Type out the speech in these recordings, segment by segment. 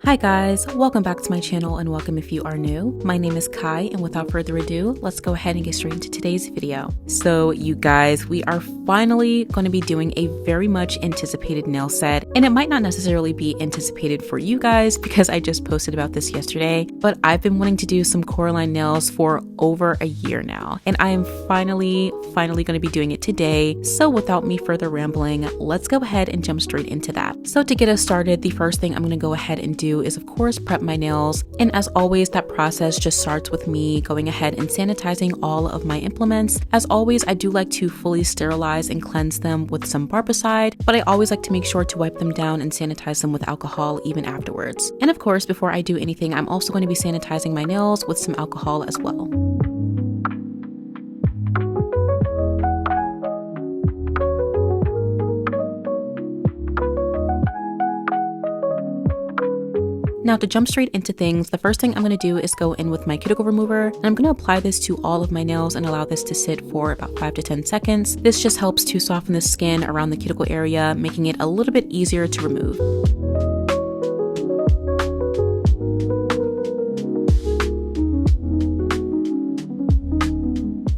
Hi guys, welcome back to my channel and welcome if you are new. My name is Kai and without further ado, let's go ahead and get straight into today's video. So you guys, we are finally going to be doing a very much anticipated nail set, and it might not necessarily be anticipated for you guys because I just posted about this yesterday, but I've been wanting to do some Coraline nails for over a year now, and I am finally going to be doing it today. So without me further rambling, let's go ahead and jump straight into that. So to get us started, the first thing I'm going to go ahead and do is of course prep my nails, and as always that process just starts with me going ahead and sanitizing all of my implements. As always, I do like to fully sterilize and cleanse them with some barbicide, but I always like to make sure to wipe them down and sanitize them with alcohol even afterwards. And of course, before I do anything, I'm also going to be sanitizing my nails with some alcohol as well. Now to jump straight into things, the first thing I'm going to do is go in with my cuticle remover, and I'm going to apply this to all of my nails and allow this to sit for about 5 to 10 seconds. This just helps to soften the skin around the cuticle area, making it a little bit easier to remove.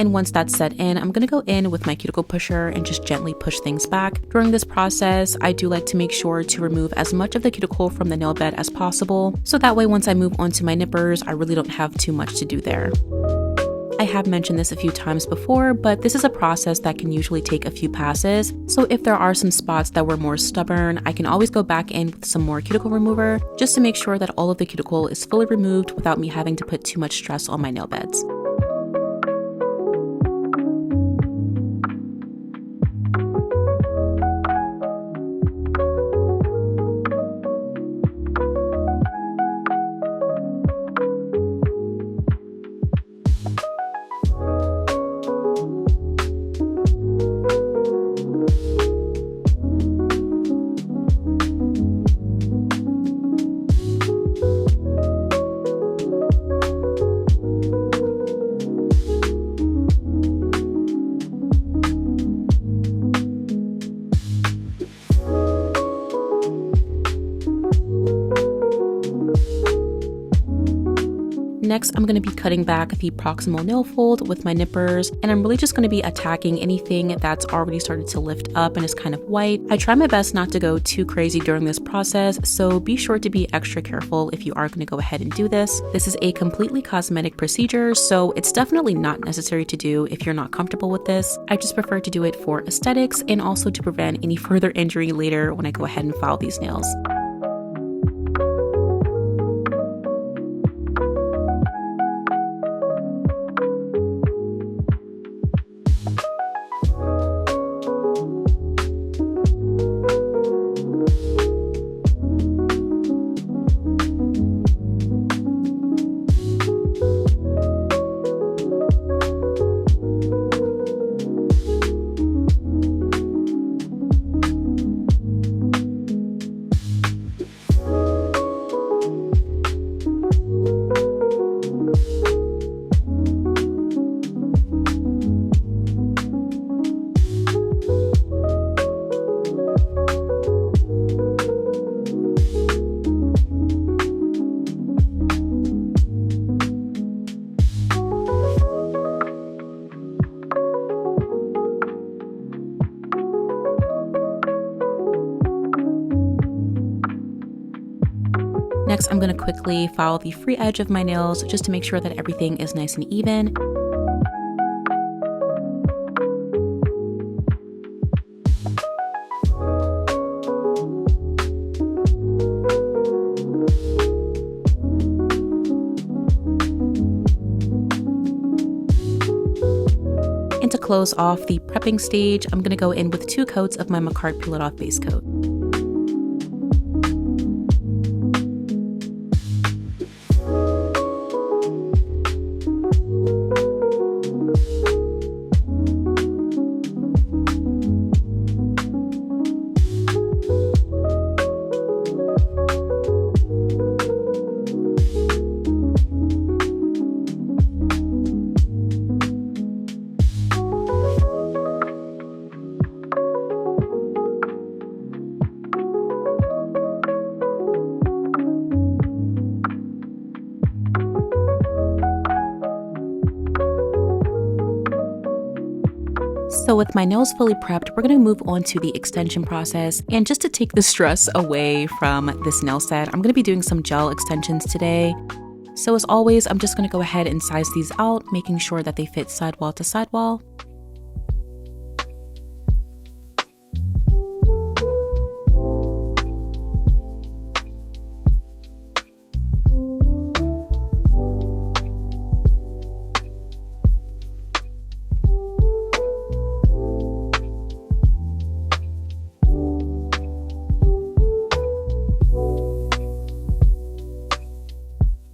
And once that's set in, I'm going to go in with my cuticle pusher and just gently push things back. During this process, I do like to make sure to remove as much of the cuticle from the nail bed as possible, so that way once I move on to my nippers, I really don't have too much to do there. I have mentioned this a few times before, but this is a process that can usually take a few passes. So if there are some spots that were more stubborn, I can always go back in with some more cuticle remover just to make sure that all of the cuticle is fully removed without me having to put too much stress on my nail beds. Next, I'm going to be cutting back the proximal nail fold with my nippers, and I'm really just going to be attacking anything that's already started to lift up and is kind of white. I try my best not to go too crazy during this process, so be sure to be extra careful if you are going to go ahead and do this. This is a completely cosmetic procedure, so it's definitely not necessary to do if you're not comfortable with this. I just prefer to do it for aesthetics and also to prevent any further injury later when I go ahead and file these nails. Next, I'm going to quickly file the free edge of my nails just to make sure that everything is nice and even. And to close off the prepping stage, I'm going to go in with 2 coats of my Macart Peel It Off base coat. So with my nails fully prepped, we're going to move on to the extension process. And just to take the stress away from this nail set, I'm going to be doing some gel extensions today. So as always, I'm just going to go ahead and size these out, making sure that they fit sidewall to sidewall.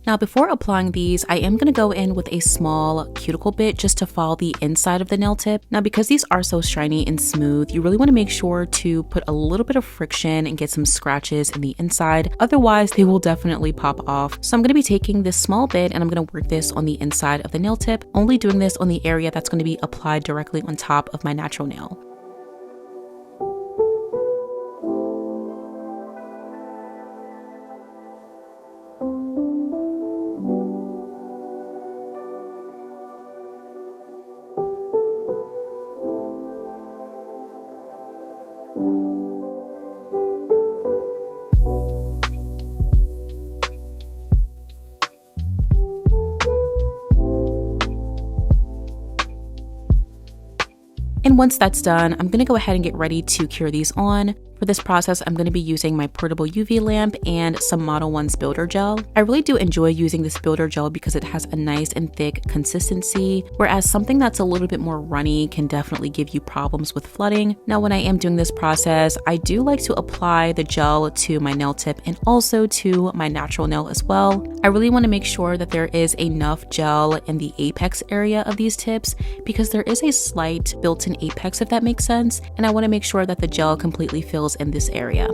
Now before applying these, I am going to go in with a small cuticle bit just to follow the inside of the nail tip. Now because these are so shiny and smooth, you really want to make sure to put a little bit of friction and get some scratches in the inside. Otherwise, they will definitely pop off. So I'm going to be taking this small bit and I'm going to work this on the inside of the nail tip, only doing this on the area that's going to be applied directly on top of my natural nail. And once that's done, I'm going to go ahead and get ready to cure these on. For this process, I'm going to be using my portable UV lamp and some Model 1's builder gel. I really do enjoy using this builder gel because it has a nice and thick consistency, whereas something that's a little bit more runny can definitely give you problems with flooding. Now, when I am doing this process, I do like to apply the gel to my nail tip and also to my natural nail as well. I really want to make sure that there is enough gel in the apex area of these tips because there is a slight built-in apex, if that makes sense, and I want to make sure that the gel completely fills in this area.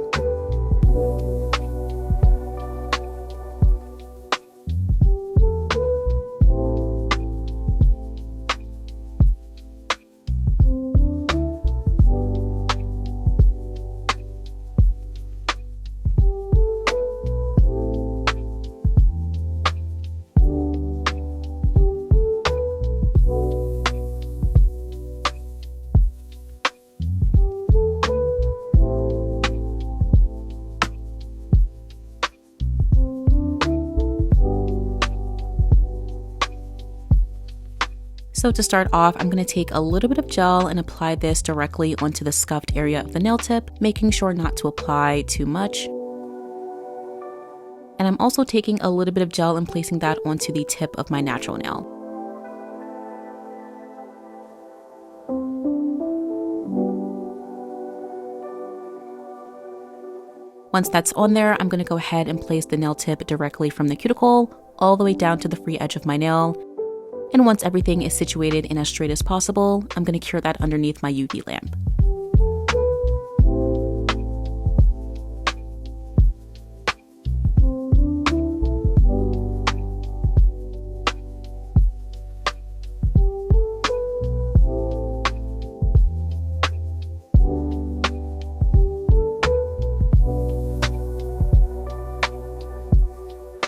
So to start off, I'm going to take a little bit of gel and apply this directly onto the scuffed area of the nail tip, making sure not to apply too much. And I'm also taking a little bit of gel and placing that onto the tip of my natural nail. Once that's on there, I'm going to go ahead and place the nail tip directly from the cuticle all the way down to the free edge of my nail. And once everything is situated in as straight as possible, I'm going to cure that underneath my UV lamp.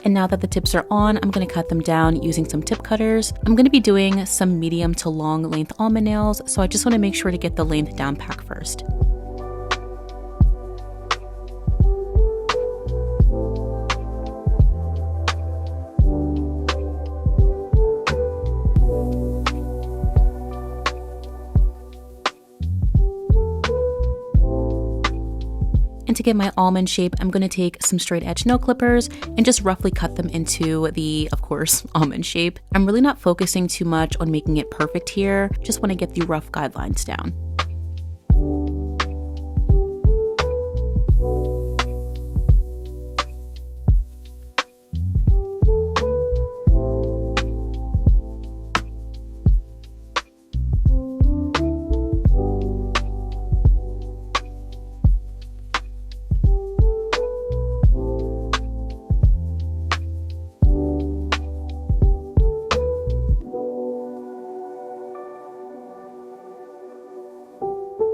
And now that the tips are on, I'm going to cut them down using some tip cutters. I'm going to be doing some medium to long length almond nails, so I just want to make sure to get the length down pat first. And to get my almond shape, I'm going to take some straight edge nail clippers and just roughly cut them into the, of course, almond shape. I'm really not focusing too much on making it perfect here, just want to get the rough guidelines down.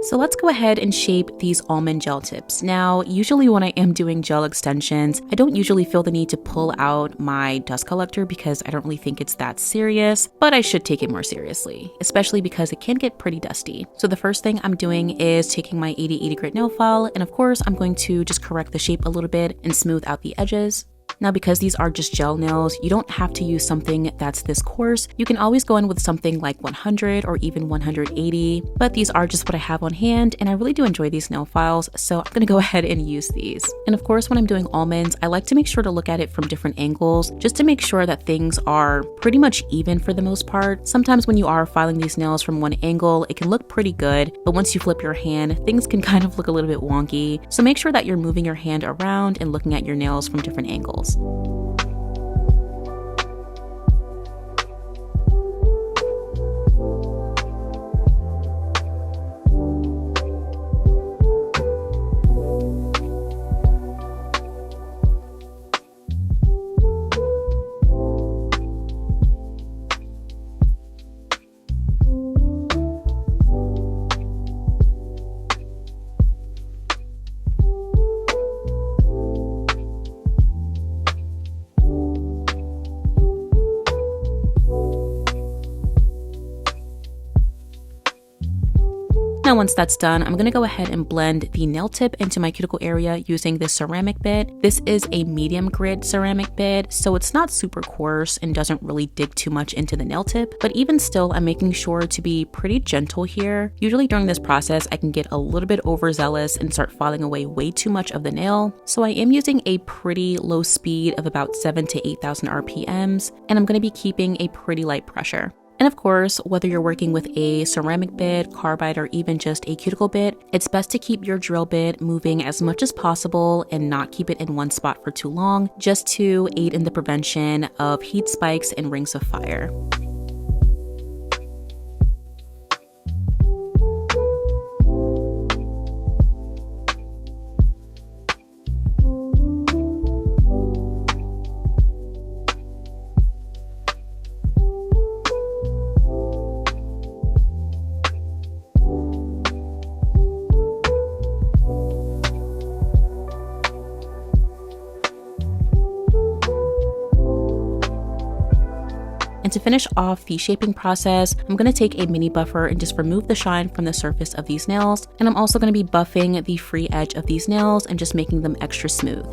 So let's go ahead and shape these almond gel tips. Now, usually when I am doing gel extensions, I don't usually feel the need to pull out my dust collector because I don't really think it's that serious, but I should take it more seriously, especially because it can get pretty dusty. So the first thing I'm doing is taking my 80/80 grit nail file, and of course I'm going to just correct the shape a little bit and smooth out the edges. Now, because these are just gel nails, you don't have to use something that's this coarse. You can always go in with something like 100 or even 180, but these are just what I have on hand, and I really do enjoy these nail files, so I'm gonna go ahead and use these. And of course, when I'm doing almonds, I like to make sure to look at it from different angles, just to make sure that things are pretty much even for the most part. Sometimes when you are filing these nails from one angle, it can look pretty good, but once you flip your hand, things can kind of look a little bit wonky. So make sure that you're moving your hand around and looking at your nails from different angles. Now once that's done, I'm going to go ahead and blend the nail tip into my cuticle area using this ceramic bit. This is a medium grit ceramic bit, so it's not super coarse and doesn't really dig too much into the nail tip, but even still, I'm making sure to be pretty gentle here. Usually during this process, I can get a little bit overzealous and start filing away way too much of the nail. So I am using a pretty low speed of about 7,000 to 8,000 RPMs, and I'm going to be keeping a pretty light pressure. And of course, whether you're working with a ceramic bit, carbide, or even just a cuticle bit, it's best to keep your drill bit moving as much as possible and not keep it in one spot for too long, just to aid in the prevention of heat spikes and rings of fire. And to finish off the shaping process, I'm going to take a mini buffer and just remove the shine from the surface of these nails. And I'm also going to be buffing the free edge of these nails and just making them extra smooth.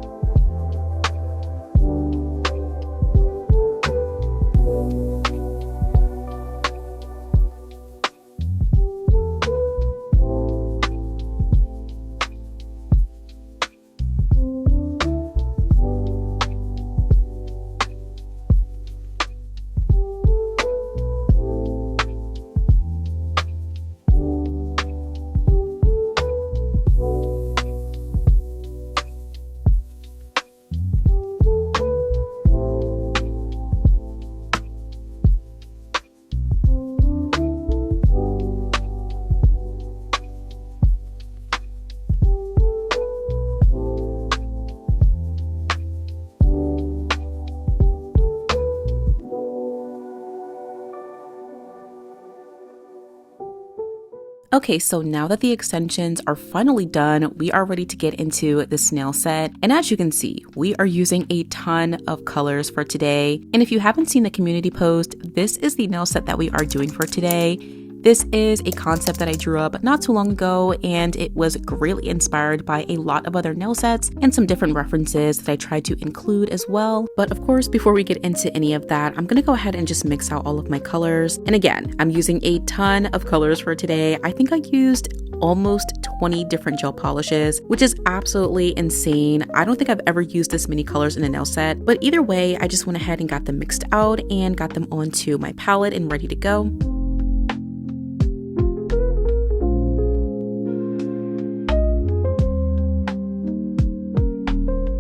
Okay, so now that the extensions are finally done, we are ready to get into this nail set. And as you can see, we are using a ton of colors for today. And if you haven't seen the community post, this is the nail set that we are doing for today. This is a concept that I drew up not too long ago, and it was greatly inspired by a lot of other nail sets and some different references that I tried to include as well. But of course, before we get into any of that, I'm gonna go ahead and just mix out all of my colors. And again, I'm using a ton of colors for today. I think I used almost 20 different gel polishes, which is absolutely insane. I don't think I've ever used this many colors in a nail set, but either way, I just went ahead and got them mixed out and got them onto my palette and ready to go.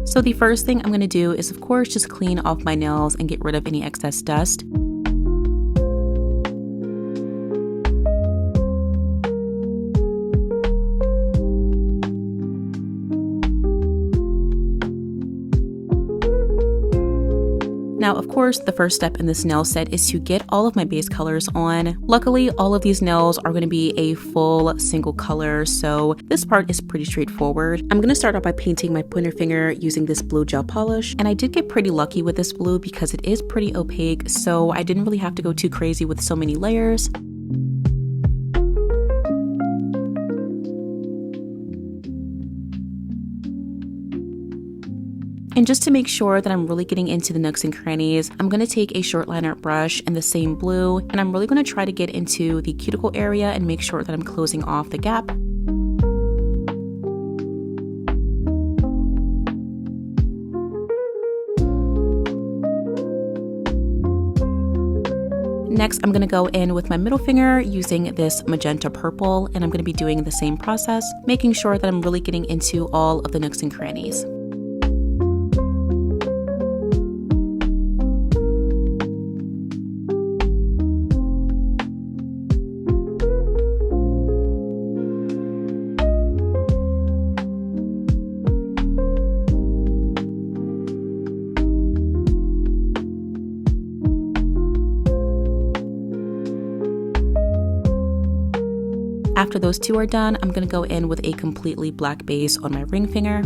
So the first thing I'm going to do is, of course, just clean off my nails and get rid of any excess dust. Now, of course, the first step in this nail set is to get all of my base colors on. Luckily, all of these nails are going to be a full single color, so this part is pretty straightforward. I'm going to start out by painting my pointer finger using this blue gel polish, and I did get pretty lucky with this blue because it is pretty opaque, so I didn't really have to go too crazy with so many layers. And just to make sure that I'm really getting into the nooks and crannies, I'm going to take a short liner brush in the same blue, and I'm really going to try to get into the cuticle area and make sure that I'm closing off the gap. Next, I'm going to go in with my middle finger using this magenta purple, and I'm going to be doing the same process, making sure that I'm really getting into all of the nooks and crannies. After those two are done, I'm going to go in with a completely black base on my ring finger.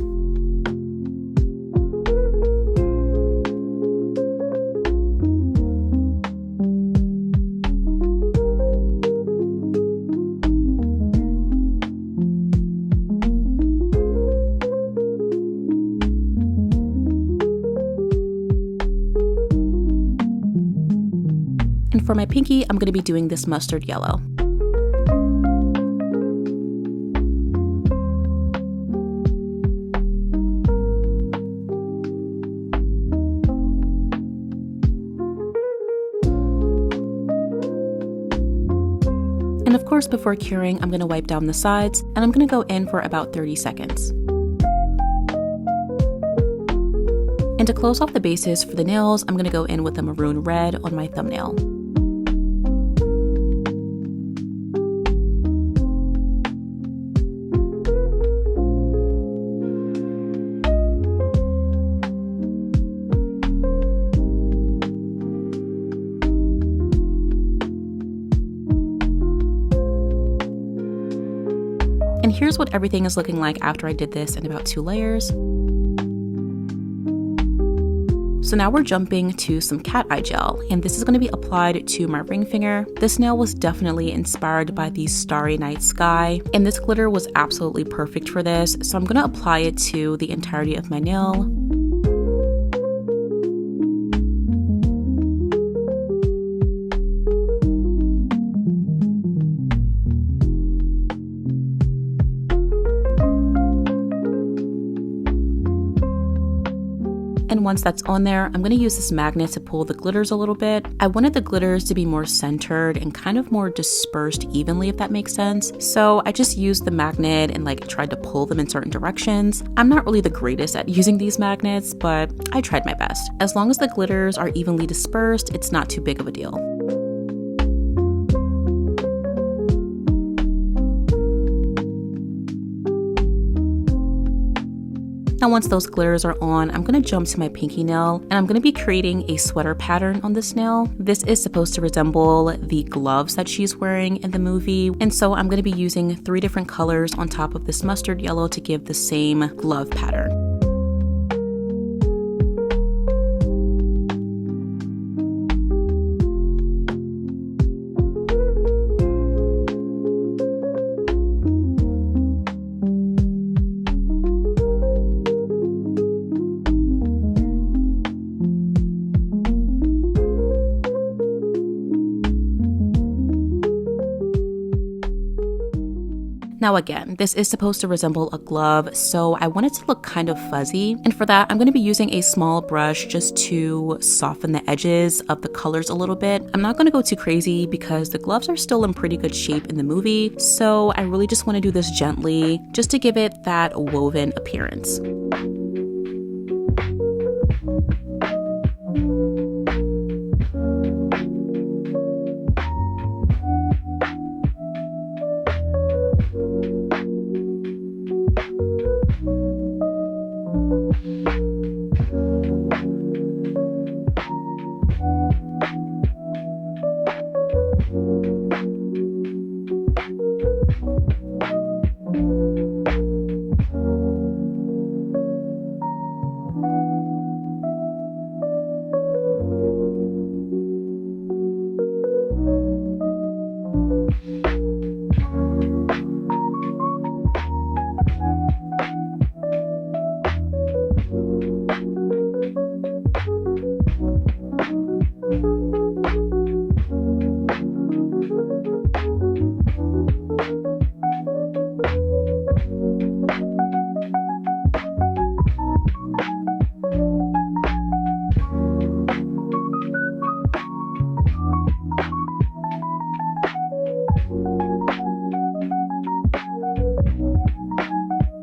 And for my pinky, I'm going to be doing this mustard yellow. And of course, before curing, I'm going to wipe down the sides, and I'm going to go in for about 30 seconds. And to close off the bases for the nails, I'm going to go in with a maroon red on my thumbnail. And here's what everything is looking like after I did this in about 2 layers. So now we're jumping to some cat eye gel, and this is going to be applied to my ring finger. This nail was definitely inspired by the Starry Night Sky, and this glitter was absolutely perfect for this, so I'm going to apply it to the entirety of my nail. And once that's on there, I'm going to use this magnet to pull the glitters a little bit. I wanted the glitters to be more centered and kind of more dispersed evenly, if that makes sense. So I just used the magnet and tried to pull them in certain directions. I'm not really the greatest at using these magnets, but I tried my best. As long as the glitters are evenly dispersed, it's not too big of a deal. Now once those glitters are on, I'm going to jump to my pinky nail, and I'm going to be creating a sweater pattern on this nail. This is supposed to resemble the gloves that she's wearing in the movie, and so I'm going to be using 3 different colors on top of this mustard yellow to give the same glove pattern. Now again, this is supposed to resemble a glove, so I want it to look kind of fuzzy. And for that, I'm going to be using a small brush just to soften the edges of the colors a little bit. I'm not going to go too crazy because the gloves are still in pretty good shape in the movie, so I really just want to do this gently just to give it that woven appearance.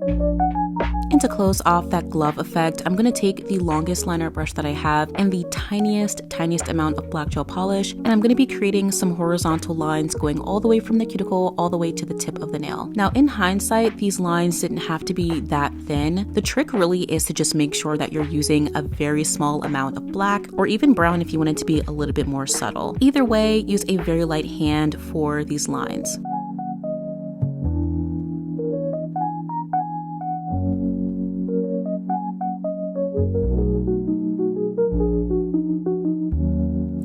And to close off that glove effect, I'm going to take the longest liner brush that I have and the tiniest amount of black gel polish, and I'm going to be creating some horizontal lines going all the way from the cuticle all the way to the tip of the nail. Now, in hindsight, these lines didn't have to be that thin. The trick really is to just make sure that you're using a very small amount of black or even brown if you want it to be a little bit more subtle. Either way, use a very light hand for these lines.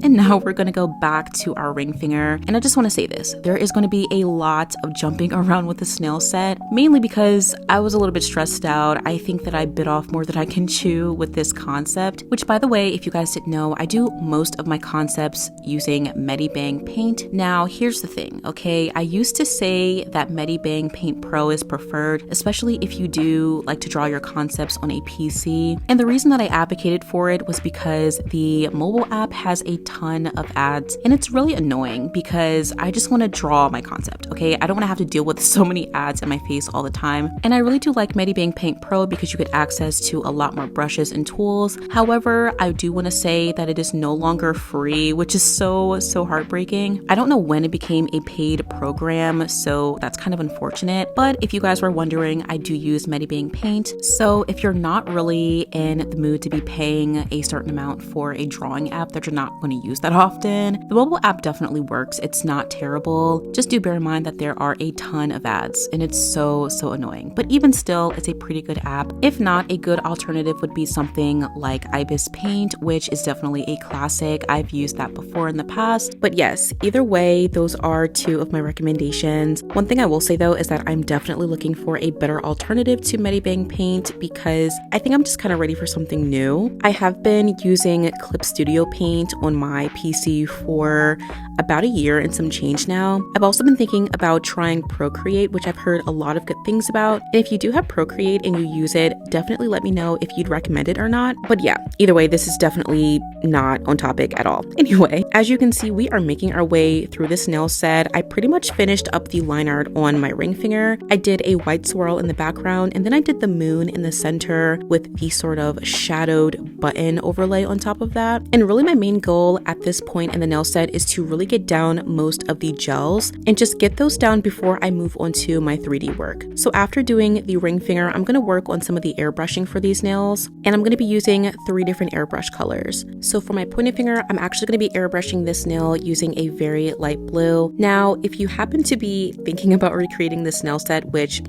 And now we're going to go back to our ring finger. And I just want to say this, there is going to be a lot of jumping around with the snail set, mainly because I was a little bit stressed out. I think that I bit off more than I can chew with this concept, which, by the way, if you guys didn't know, I do most of my concepts using 𝘊𝘰𝘮𝘭𝘪𝘯𝘴 paint. Now, here's the thing, okay? I used to say that 𝘊𝘰𝘮𝘭𝘪𝘯𝘴 Paint Pro is preferred, especially if you do like to draw your concepts on a PC. And the reason that I advocated for it was because the mobile app has a ton of ads, and it's really annoying because I just want to draw my concept, okay? I don't want to have to deal with so many ads in my face all the time. And I really do like 𝘊𝘰𝘮𝘭𝘪𝘯𝘴 Paint Pro because you get access to a lot more brushes and tools. However, I do want to say that it is no longer free, which is so heartbreaking. I don't know when it became a paid program, so that's kind of unfortunate. But if you guys were wondering, I do use 𝘊𝘰𝘮𝘭𝘪𝘯𝘴. So if you're not really in the mood to be paying a certain amount for a drawing app that you're not going to use that often, the mobile app definitely works. It's not terrible. Just do bear in mind that there are a ton of ads, and it's so annoying. But even still, it's a pretty good app. If not, a good alternative would be something like Ibis Paint, which is definitely a classic. I've used that before in the past. But yes, either way, those are two of my recommendations. One thing I will say though is that I'm definitely looking for a better alternative to 𝘊𝘰𝘮𝘭𝘪𝘯𝘴 because I think I'm just kind of ready for something new. I have been using Clip Studio Paint on my PC for about a year and some change now. I've also been thinking about trying Procreate, which I've heard a lot of good things about. And if you do have Procreate and you use it, definitely let me know if you'd recommend it or not. But yeah, either way, this is definitely not on topic at all. Anyway, as you can see, we are making our way through this nail set. I pretty much finished up the line art on my ring finger. I did a white swirl in the background, and then I did the moon in the center with the sort of shadowed button overlay on top of that. And really my main goal at this point in the nail set is to really get down most of the gels and just get those down before I move on to my 3D work. So after doing the ring finger, I'm going to work on some of the airbrushing for these nails, and I'm going to be using 3 different airbrush colors. So for my pointer finger, I'm actually going to be airbrushing this nail using a very light blue. Now, if you happen to be thinking about recreating this nail set, which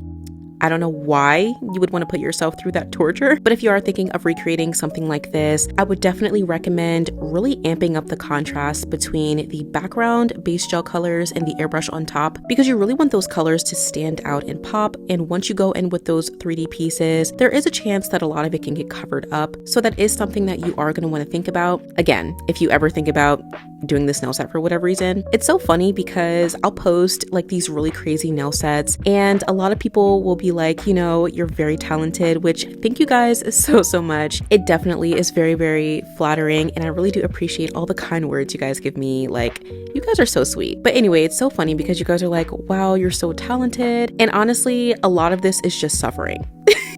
I don't know why you would want to put yourself through that torture, but if you are thinking of recreating something like this, I would definitely recommend really amping up the contrast between the background base gel colors and the airbrush on top, because you really want those colors to stand out and pop. And once you go in with those 3D pieces, there is a chance that a lot of it can get covered up. So that is something that you are going to want to think about. Again, if you ever think about doing this nail set for whatever reason, it's so funny because I'll post like these really crazy nail sets, and a lot of people will be like, you know, you're very talented, which thank you guys so much. It definitely is very flattering, and I really do appreciate all the kind words you guys give me. Like, you guys are so sweet. But anyway, it's so funny because you guys are like, wow, you're so talented. And honestly, a lot of this is just suffering.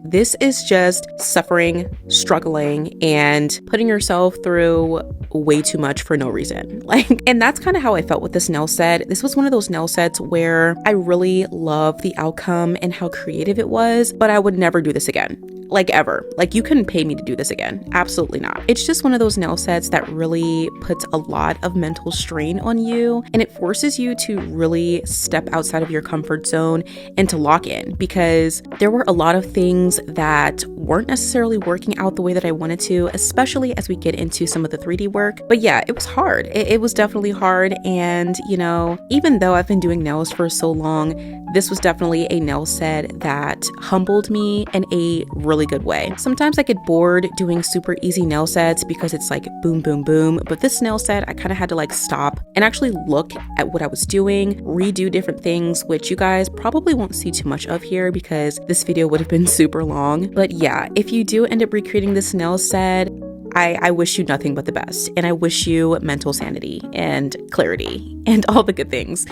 This is just suffering, struggling, and putting yourself through way too much for no reason. And that's kind of how I felt with this nail set. This was one of those nail sets where I really love the outcome and how creative it was, but I would never do this again. Like ever. Like, you couldn't pay me to do this again. Absolutely not. It's just one of those nail sets that really puts a lot of mental strain on you, and it forces you to really step outside of your comfort zone and to lock in, because there were a lot of things that weren't necessarily working out the way that I wanted to, especially as we get into some of the 3D work. But yeah, it was hard. It was definitely hard. And, you know, even though I've been doing nails for so long, this was definitely a nail set that humbled me in a really good way. Sometimes I get bored doing super easy nail sets because it's like boom, boom, boom. But this nail set, I kind of had to like stop and actually look at what I was doing, redo different things, which you guys probably won't see too much of here because this video would have been super long. But yeah, if you do end up recreating this nail set, I wish you nothing but the best, and I wish you mental sanity and clarity and all the good things.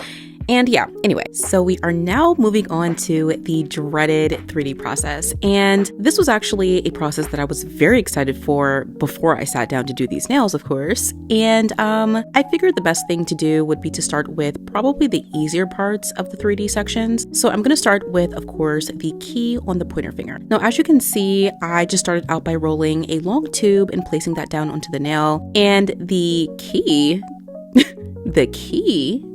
And yeah, anyway, so we are now moving on to the dreaded 3D process. And this was actually a process that I was very excited for before I sat down to do these nails, of course. And I figured the best thing to do would be to start with probably the easier parts of the 3D sections. So I'm going to start with, of course, the key on the pointer finger. Now, as you can see, I just started out by rolling a long tube and placing that down onto the nail. And the key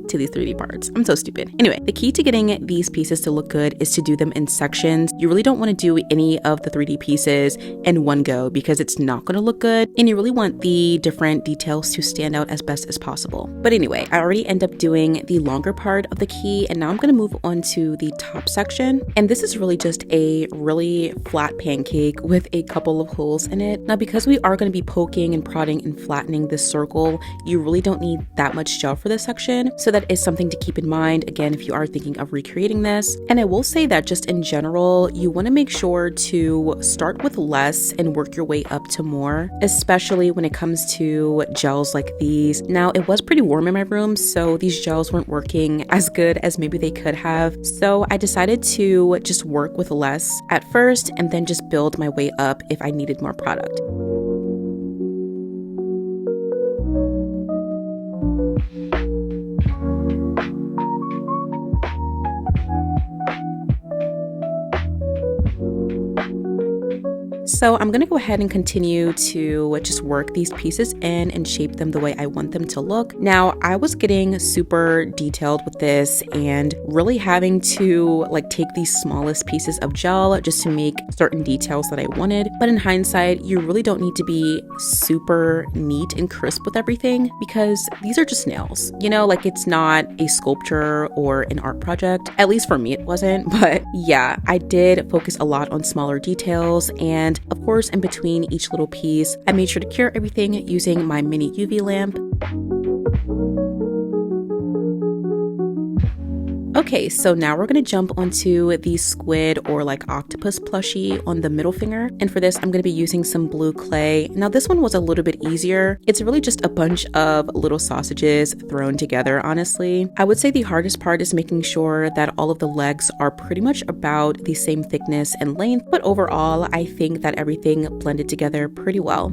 to these 3D parts. I'm so stupid. Anyway, the key to getting these pieces to look good is to do them in sections. You really don't want to do any of the 3D pieces in one go because it's not going to look good, and you really want the different details to stand out as best as possible. But anyway, I already end up doing the longer part of the key, and now I'm going to move on to the top section. And this is really just a really flat pancake with a couple of holes in it. Now, because we are going to be poking and prodding and flattening this circle, you really don't need that much gel for this section. So that is something to keep in mind, again, if you are thinking of recreating this. And I will say that just in general, you want to make sure to start with less and work your way up to more, especially when it comes to gels like these. Now, it was pretty warm in my room, so these gels weren't working as good as maybe they could have. So I decided to just work with less at first and then just build my way up if I needed more product. So I'm going to go ahead and continue to just work these pieces in and shape them the way I want them to look. Now, I was getting super detailed with this and really having to take these smallest pieces of gel just to make certain details that I wanted. But in hindsight, you really don't need to be super neat and crisp with everything because these are just nails. You know, it's not a sculpture or an art project. At least for me, it wasn't. But yeah, I did focus a lot on smaller details, and of course, in between each little piece, I made sure to cure everything using my mini UV lamp. Okay, so now we're going to jump onto the squid or octopus plushie on the middle finger. And for this, I'm going to be using some blue clay. Now, this one was a little bit easier. It's really just a bunch of little sausages thrown together, honestly. I would say the hardest part is making sure that all of the legs are pretty much about the same thickness and length. But overall, I think that everything blended together pretty well.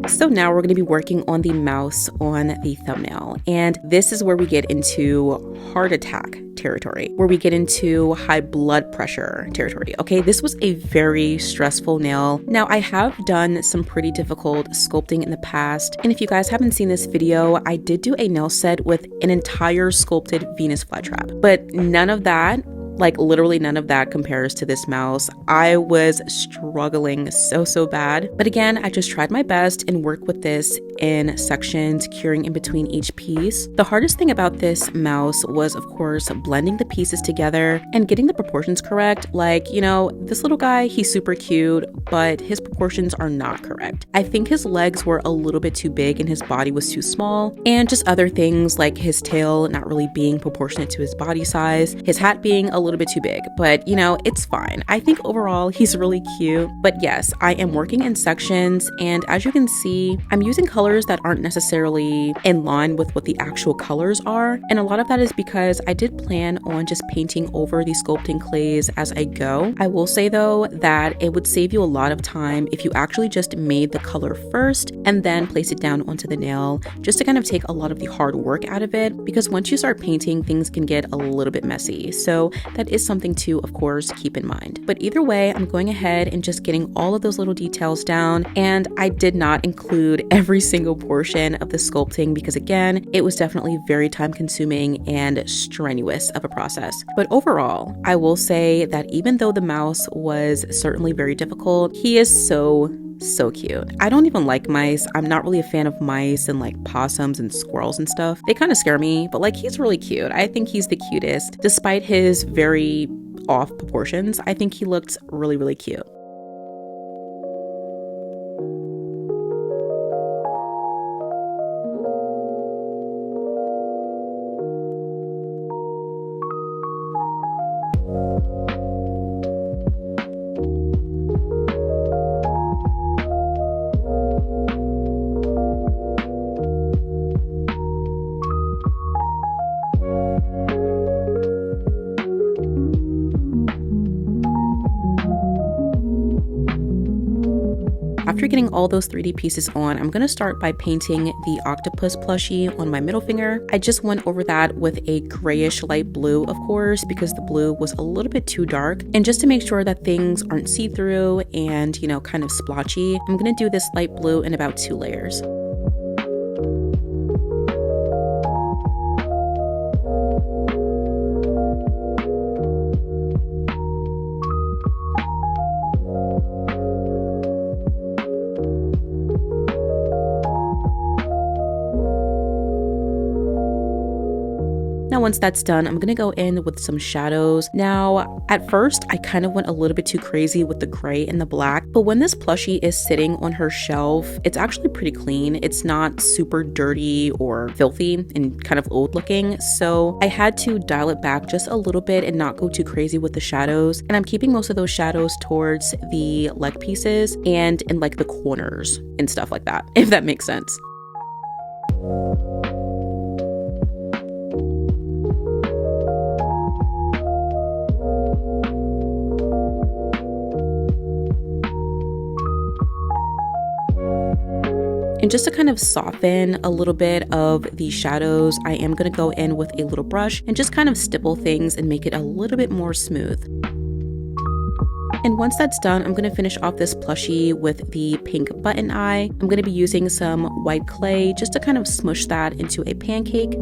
So now we're going to be working on the mouse on the thumbnail. And this is where we get into heart attack territory, where we get into high blood pressure territory. Okay, this was a very stressful nail. Now, I have done some pretty difficult sculpting in the past. And if you guys haven't seen this video, I did do a nail set with an entire sculpted Venus flytrap. But none of that, literally none of that compares to this mouse. I was struggling so bad. But again, I just tried my best and worked with this in sections, curing in between each piece. The hardest thing about this mouse was, of course, blending the pieces together and getting the proportions correct. This little guy, he's super cute, but his proportions are not correct. I think his legs were a little bit too big and his body was too small, and just other things like his tail not really being proportionate to his body size, his hat being a little bit too big, but it's fine. I think overall he's really cute. But yes, I am working in sections, and as you can see, I'm using colors that aren't necessarily in line with what the actual colors are, and a lot of that is because I did plan on just painting over the sculpting clays as I go. I will say though that it would save you a lot of time if you actually just made the color first and then place it down onto the nail, just to kind of take a lot of the hard work out of it, because once you start painting, things can get a little bit messy. So that is something to, of course, keep in mind. But either way, I'm going ahead and just getting all of those little details down, and I did not include every single portion of the sculpting because, again, it was definitely very time consuming and strenuous of a process. But overall, I will say that even though the mouse was certainly very difficult, he is so So cute. I don't even like mice. I'm not really a fan of mice and like possums and squirrels and stuff. They kind of scare me, but like he's really cute. I think he's the cutest. Despite his very off proportions, I think he looked really, really cute. After getting all those 3D pieces on, I'm going to start by painting the octopus plushie on my middle finger. I just went over that with a grayish light blue, of course, because the blue was a little bit too dark. And just to make sure that things aren't see-through and, you know, kind of splotchy, I'm going to do this light blue in about 2 layers. Now, once that's done, I'm gonna go in with some shadows. Now, at first, I kind of went a little bit too crazy with the gray and the black, but when this plushie is sitting on her shelf, it's actually pretty clean. It's not super dirty or filthy and kind of old looking, so I had to dial it back just a little bit and not go too crazy with the shadows. And I'm keeping most of those shadows towards the leg pieces and in like the corners and stuff like that, if that makes sense. And just to kind of soften a little bit of the shadows, I am going to go in with a little brush and just kind of stipple things and make it a little bit more smooth. And once that's done, I'm going to finish off this plushie with the pink button eye. I'm going to be using some white clay just to kind of smush that into a pancake.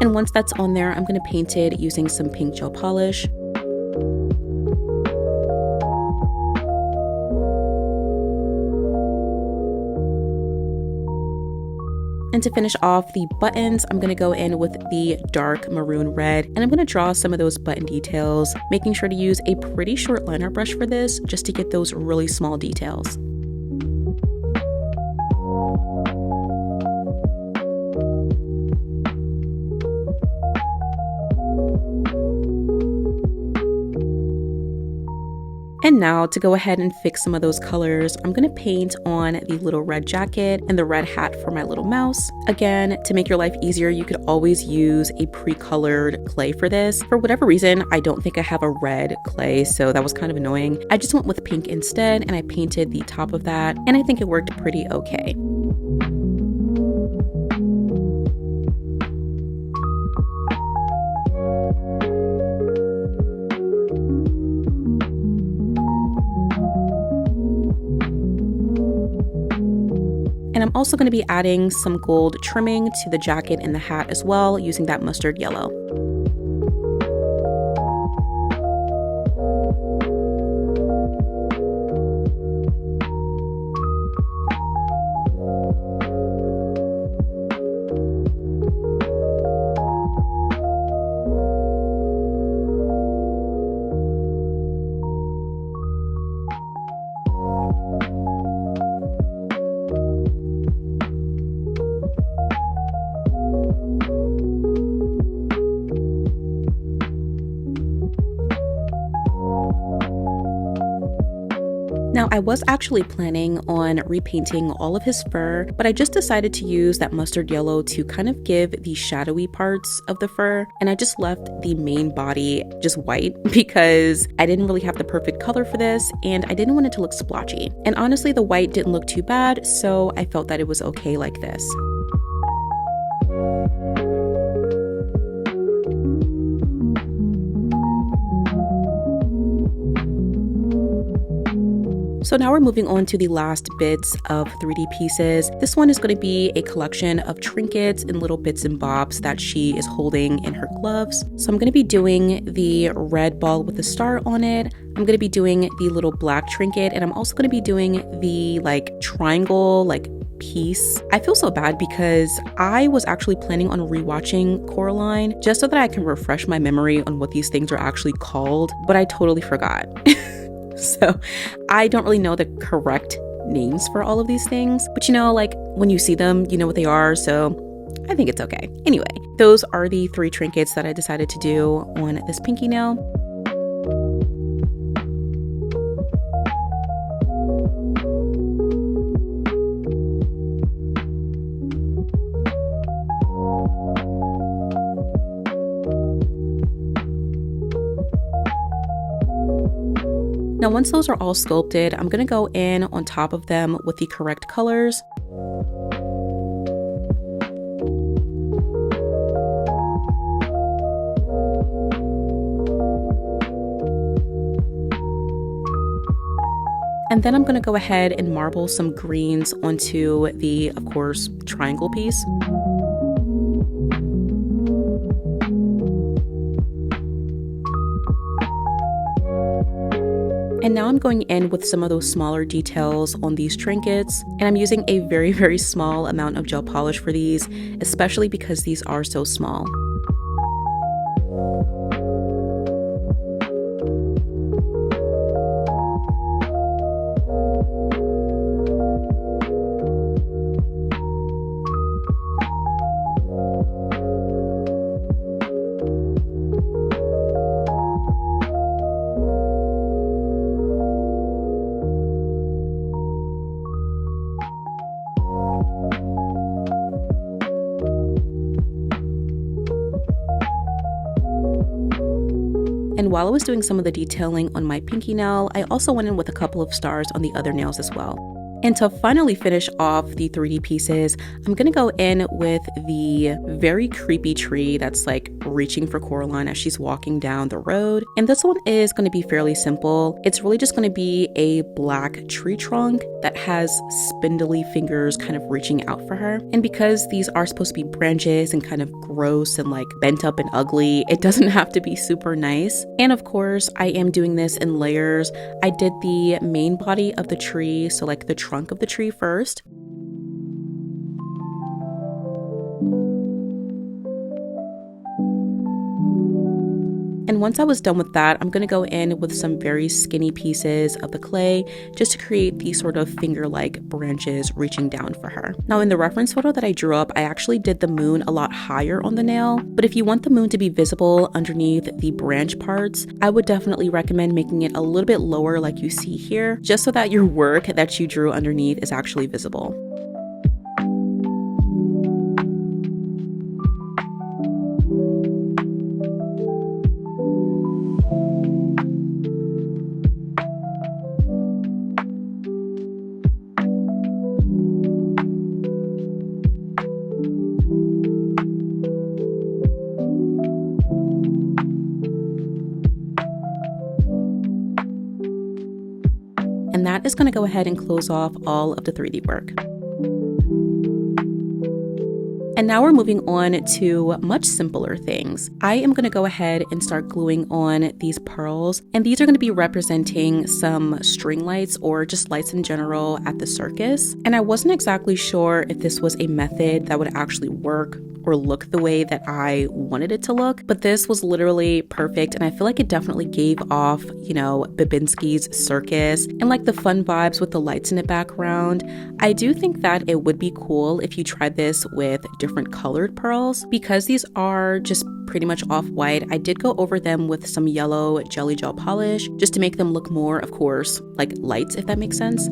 And once that's on there, I'm going to paint it using some pink gel polish. And to finish off the buttons, I'm going to go in with the dark maroon red, and I'm going to draw some of those button details, making sure to use a pretty short liner brush for this, just to get those really small details. And now to go ahead and fix some of those colors, I'm going to paint on the little red jacket and the red hat for my little mouse. Again, to make your life easier, you could always use a pre-colored clay for this. For whatever reason, I don't think I have a red clay, so that was kind of annoying. I just went with pink instead, and I painted the top of that, and I think it worked pretty okay. And I'm also going to be adding some gold trimming to the jacket and the hat as well, using that mustard yellow. Now, I was actually planning on repainting all of his fur, but I just decided to use that mustard yellow to kind of give the shadowy parts of the fur, and I just left the main body just white because I didn't really have the perfect color for this, and I didn't want it to look splotchy. And honestly, the white didn't look too bad, so I felt that it was okay like this. So now we're moving on to the last bits of 3D pieces. This one is going to be a collection of trinkets and little bits and bobs that she is holding in her gloves. So I'm going to be doing the red ball with the star on it. I'm going to be doing the little black trinket, and I'm also going to be doing the triangle piece. I feel so bad because I was actually planning on rewatching 𝘊𝘰𝘳𝘢𝘭𝘪 just so that I can refresh my memory on what these things are actually called, but I totally forgot. So I don't really know the correct names for all of these things, but when you see them, you know what they are, so I think it's okay. Anyway, those are the 3 trinkets that I decided to do on this pinky nail. Now, once those are all sculpted, I'm going to go in on top of them with the correct colors. And then I'm going to go ahead and marble some greens onto the, of course, triangle piece. And now I'm going in with some of those smaller details on these trinkets, and I'm using a very, very small amount of gel polish for these, especially because these are so small. And while I was doing some of the detailing on my pinky nail, I also went in with a couple of stars on the other nails as well. And to finally finish off the 3D pieces, I'm going to go in with the very creepy tree that's reaching for Coraline as she's walking down the road. And this one is going to be fairly simple. It's really just going to be a black tree trunk that has spindly fingers kind of reaching out for her. And because these are supposed to be branches and kind of gross and bent up and ugly, it doesn't have to be super nice. And of course, I am doing this in layers. I did the main body of the tree, so the trunk of the tree first. And once I was done with that, I'm going to go in with some very skinny pieces of the clay just to create these sort of finger-like branches reaching down for her. Now, in the reference photo that I drew up, I actually did the moon a lot higher on the nail, but if you want the moon to be visible underneath the branch parts, I would definitely recommend making it a little bit lower like you see here, just so that your work that you drew underneath is actually visible. And that is going to go ahead and close off all of the 3D work. And now we're moving on to much simpler things. I am going to go ahead and start gluing on these pearls, and these are going to be representing some string lights or just lights in general at the circus. And I wasn't exactly sure if this was a method that would actually work or look the way that I wanted it to look, but this was literally perfect, and I feel like it definitely gave off, 𝘊𝘰𝘮𝘬𝘪𝘯𝘴's circus and the fun vibes with the lights in the background. I do think that it would be cool if you tried this with different colored pearls. Because these are just pretty much off-white, I did go over them with some yellow jelly gel polish just to make them look more, of course, like lights, if that makes sense.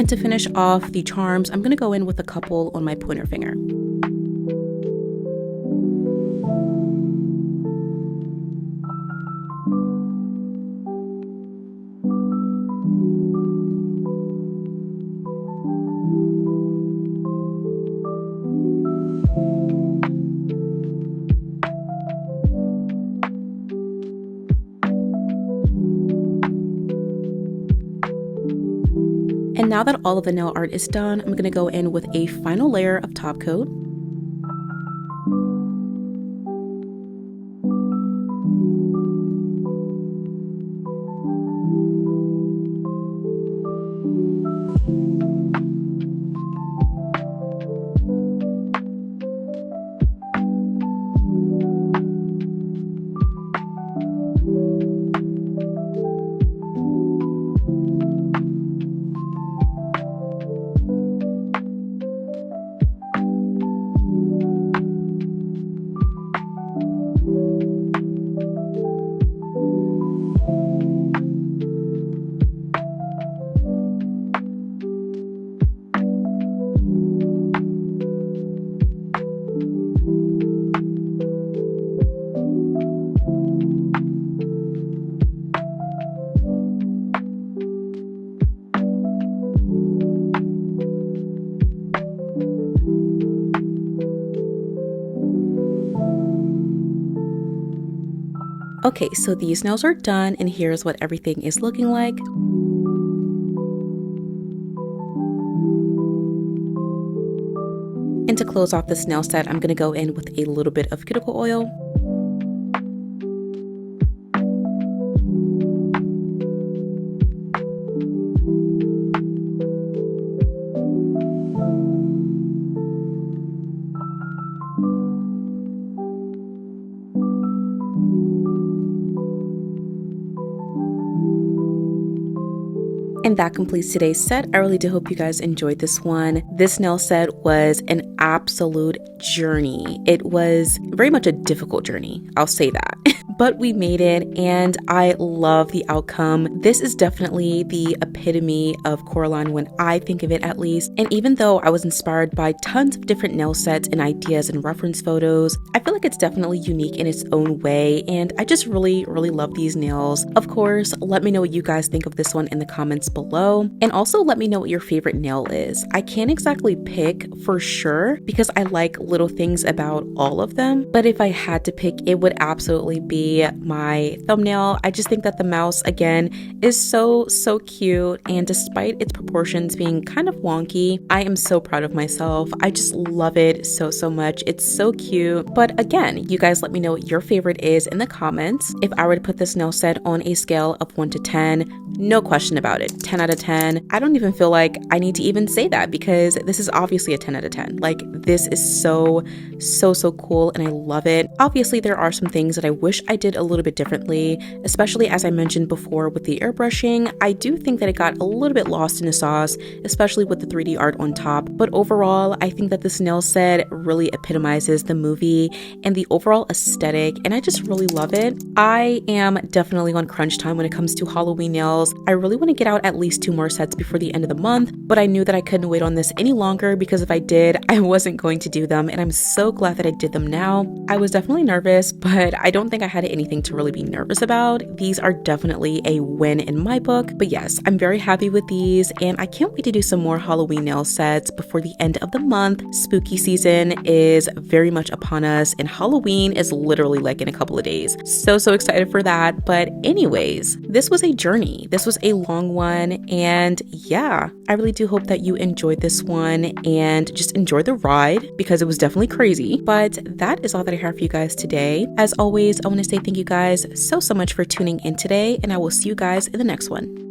And to finish off the charms, I'm going to go in with a couple on my pointer finger. And now that all of the nail art is done, I'm going to go in with a final layer of top coat. Okay, so these nails are done, and here's what everything is looking like. And to close off this nail set, I'm going to go in with a little bit of cuticle oil. And that completes today's set. I really do hope you guys enjoyed this one. This nail set was an absolute journey. It was very much a difficult journey, I'll say that. But we made it, and I love the outcome. This is definitely the epitome of Coraline when I think of it, at least. And even though I was inspired by tons of different nail sets and ideas and reference photos, I feel like it's definitely unique in its own way, and I just really love these nails. Of course, let me know what you guys think of this one in the comments below, and also let me know what your favorite nail is. I can't exactly pick for sure because I like little things about all of them, but if I had to pick, it would absolutely be my thumbnail. I just think that the mouse, again, is so cute, and despite its proportions being kind of wonky, I am so proud of myself. I just love it so much. It's so cute. But again, you guys let me know what your favorite is in the comments. If I were to put this nail set on a scale of 1 to 10, no question about it, 10 out of 10. I don't even feel like I need to even say that because this is obviously a 10 out of 10. Like, this is so cool, and I love it. Obviously, there are some things that I wish I did a little bit differently, especially as I mentioned before with the airbrushing. I do think that it got a little bit lost in the sauce, especially with the 3D art on top. But overall, I think that this nail set really epitomizes the movie and the overall aesthetic, and I just really love it. I am definitely on crunch time when it comes to Halloween nails. I really want to get out at least 2 more sets before the end of the month, but I knew that I couldn't wait on this any longer because if I did, I wasn't going to do them, and I'm so glad that I did them now. I was definitely nervous, but I don't think I had anything to really be nervous about. These are definitely a win in my book, but yes, I'm very happy with these, and I can't wait to do some more Halloween nail sets before the end of the month. Spooky season is very much upon us, and Halloween is literally like in a couple of days. So excited for that. But anyways, this was a journey. This was a long one, and yeah, I really do hope that you enjoyed this one and just enjoy the ride because it was definitely crazy. But that is all that I have for you guys today. As always, I want to say thank you guys so much for tuning in today, and I will see you guys in the next one.